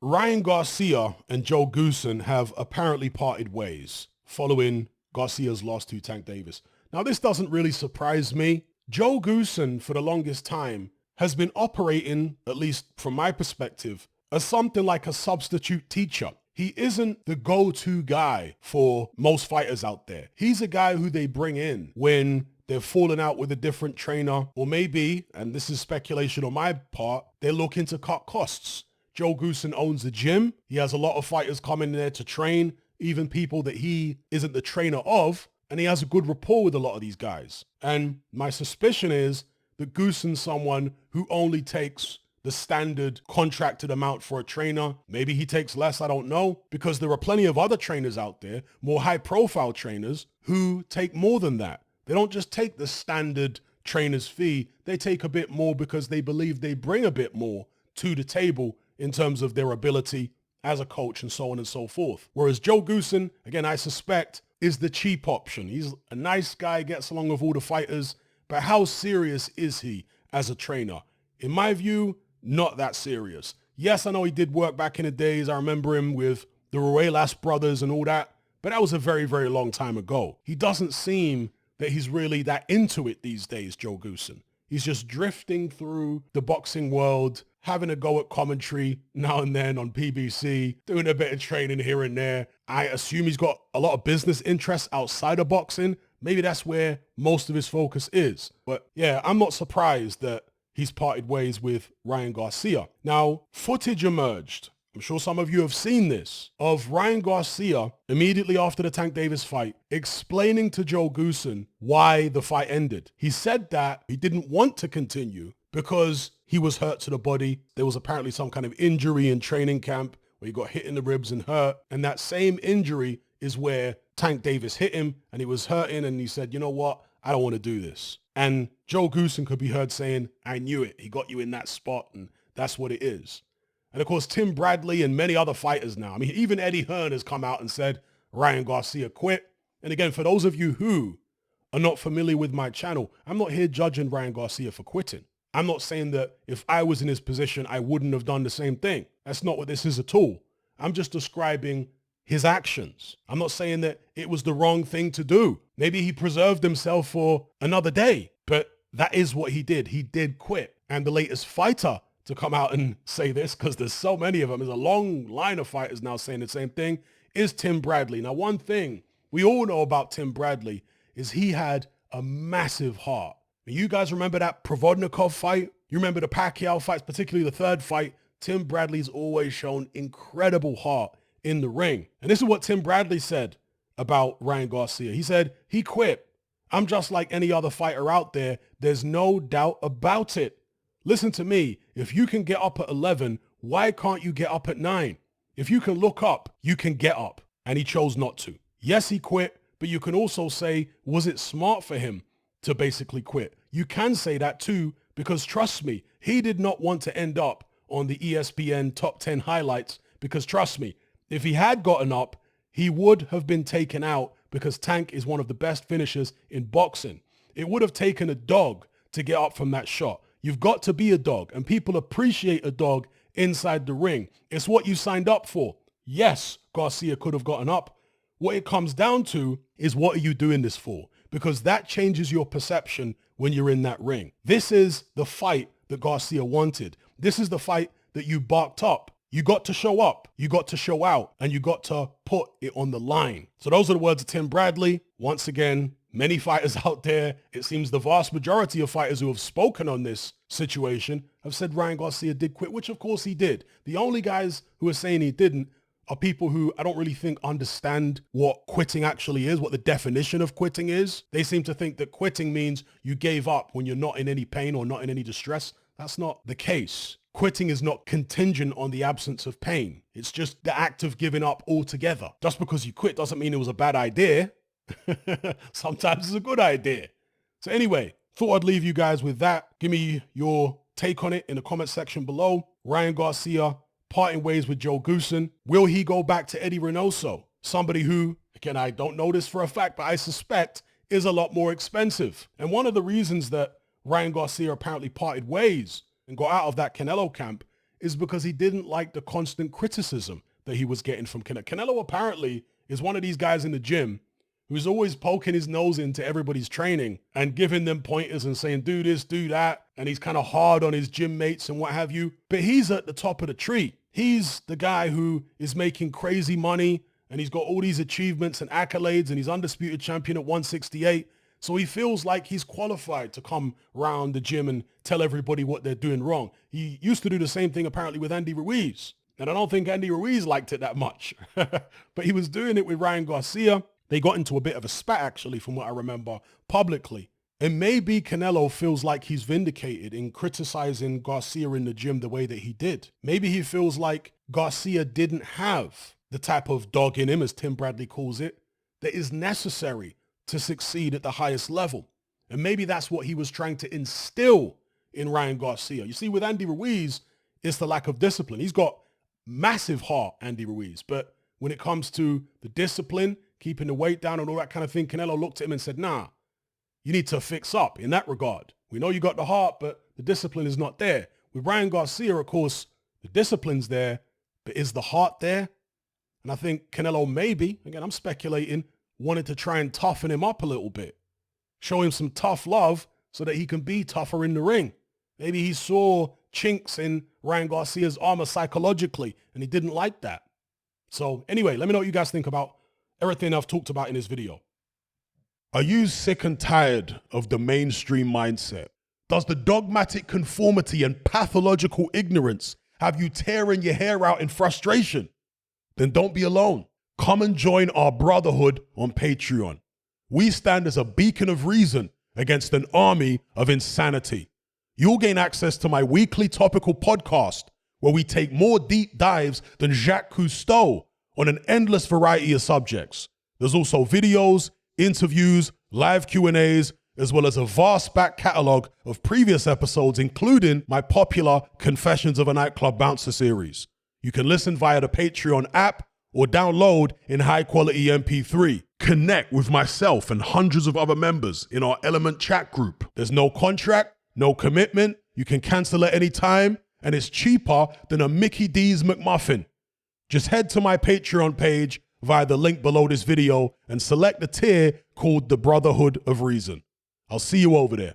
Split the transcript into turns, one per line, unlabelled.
Ryan Garcia and Joe Goossen have apparently parted ways following Garcia's loss to Tank Davis. Now, this doesn't really surprise me. Joe Goossen, for the longest time, has been operating, at least from my perspective, as something like a substitute teacher. He isn't the go-to guy for most fighters out there. He's a guy who they bring in when they're falling out with a different trainer, or maybe, and this is speculation on my part, they're looking to cut costs. Joe Goossen owns a gym. He has a lot of fighters coming there to train, even people that he isn't the trainer of, and he has a good rapport with a lot of these guys. And my suspicion is that Goossen's someone who only takes the standard contracted amount for a trainer. Maybe he takes less, I don't know, because there are plenty of other trainers out there, more high-profile trainers, who take more than that. They don't just take the standard trainer's fee. They take a bit more because they believe they bring a bit more to the table in terms of their ability as a coach and so on and so forth. Whereas Joe Goossen, again, I suspect, is the cheap option. He's a nice guy, gets along with all the fighters, but how serious is he as a trainer? In my view, not that serious. Yes, I know he did work back in the days. I remember him with the Ruelas brothers and all that, but that was a very, very long time ago. He doesn't seem that he's really that into it these days, Joe Goossen. He's just drifting through the boxing world, having a go at commentary now and then on PBC, doing a bit of training here and there. I assume he's got a lot of business interests outside of boxing. Maybe that's where most of his focus is. But yeah, I'm not surprised that he's parted ways with Ryan Garcia. Now, footage emerged, I'm sure some of you have seen this, of Ryan Garcia immediately after the Tank Davis fight explaining to Joe Goossen why the fight ended. He said that he didn't want to continue because he was hurt to the body. There was apparently some kind of injury in training camp where he got hit in the ribs and hurt. And that same injury is where Tank Davis hit him and he was hurting, and he said, you know what? I don't want to do this. And Joe Goossen could be heard saying, I knew it. He got you in that spot, and that's what it is. And of course, Tim Bradley and many other fighters now. I mean, even Eddie Hearn has come out and said Ryan Garcia quit. And again, for those of you who are not familiar with my channel, I'm not here judging Ryan Garcia for quitting. I'm not saying that if I was in his position, I wouldn't have done the same thing. That's not what this is at all. I'm just describing his actions. I'm not saying that it was the wrong thing to do. Maybe he preserved himself for another day, but that is what he did. He did quit. And the latest fighter to come out and say this, because there's so many of them, there's a long line of fighters now saying the same thing, is Tim Bradley. Now, one thing we all know about Tim Bradley is he had a massive heart. You guys remember that Provodnikov fight? You remember the Pacquiao fights, particularly the third fight? Tim Bradley's always shown incredible heart in the ring. And this is what Tim Bradley said about Ryan Garcia. He said, he quit. I'm just like any other fighter out there. There's no doubt about it. Listen to me. If you can get up at 11, why can't you get up at 9? If you can look up, you can get up. And he chose not to. Yes, he quit, but you can also say, was it smart for him to basically quit? You can say that too, because trust me, he did not want to end up on the ESPN top 10 highlights, because trust me, if he had gotten up, he would have been taken out, because Tank is one of the best finishers in boxing. It would have taken a dog to get up from that shot. You've got to be a dog, and people appreciate a dog inside the ring. It's what you signed up for. Yes, Garcia could have gotten up. What it comes down to is, what are you doing this for? Because that changes your perception when you're in that ring. This is the fight that Garcia wanted. This is the fight that you barked up. You got to show up, you got to show out, and you got to put it on the line. So those are the words of Tim Bradley. Once again, many fighters out there, it seems the vast majority of fighters who have spoken on this situation have said Ryan Garcia did quit, which of course he did. The only guys who are saying he didn't are people who I don't really think understand what quitting actually is, what the definition of quitting is. They seem to think that quitting means you gave up when you're not in any pain or not in any distress. That's not the case. Quitting is not contingent on the absence of pain. It's just the act of giving up altogether. Just because you quit doesn't mean it was a bad idea. Sometimes it's a good idea. So anyway, thought I'd leave you guys with that. Give me your take on it in the comment section below. Ryan Garcia parting ways with Joe Goossen. Will he go back to Eddie Reynoso? Somebody who, again, I don't know this for a fact, but I suspect is a lot more expensive. And one of the reasons that Ryan Garcia apparently parted ways and got out of that Canelo camp is because he didn't like the constant criticism that he was getting from Canelo. Canelo apparently is one of these guys in the gym who's always poking his nose into everybody's training and giving them pointers and saying, do this, do that. And he's kind of hard on his gym mates and what have you. But he's at the top of the tree. He's the guy who is making crazy money and he's got all these achievements and accolades and he's undisputed champion at 168. So he feels like he's qualified to come around the gym and tell everybody what they're doing wrong. He used to do the same thing apparently with Andy Ruiz. And I don't think Andy Ruiz liked it that much. But he was doing it with Ryan Garcia. They got into a bit of a spat, actually, from what I remember, publicly. And maybe Canelo feels like he's vindicated in criticizing Garcia in the gym the way that he did. Maybe he feels like Garcia didn't have the type of dog in him, as Tim Bradley calls it, that is necessary to succeed at the highest level. And maybe that's what he was trying to instill in Ryan Garcia. You see, with Andy Ruiz, it's the lack of discipline. He's got massive heart, Andy Ruiz. But when it comes to the discipline, keeping the weight down and all that kind of thing, Canelo looked at him and said, nah, you need to fix up in that regard. We know you got the heart, but the discipline is not there. With Ryan Garcia, of course, the discipline's there, but is the heart there? And I think Canelo maybe, again, I'm speculating, wanted to try and toughen him up a little bit, show him some tough love so that he can be tougher in the ring. Maybe he saw chinks in Ryan Garcia's armor psychologically, and he didn't like that. So anyway, let me know what you guys think about everything I've talked about in this video. Are you sick and tired of the mainstream mindset? Does the dogmatic conformity and pathological ignorance have you tearing your hair out in frustration? Then don't be alone. Come and join our brotherhood on Patreon. We stand as a beacon of reason against an army of insanity. You'll gain access to my weekly topical podcast where we take more deep dives than Jacques Cousteau on an endless variety of subjects. There's also videos, interviews, live Q&As, as well as a vast back catalog of previous episodes, including my popular Confessions of a Nightclub Bouncer series. You can listen via the Patreon app or download in high-quality MP3. Connect with myself and hundreds of other members in our Element chat group. There's no contract, no commitment. You can cancel at any time, and it's cheaper than a Mickey D's McMuffin. Just head to my Patreon page via the link below this video and select the tier called the Brotherhood of Reason. I'll see you over there.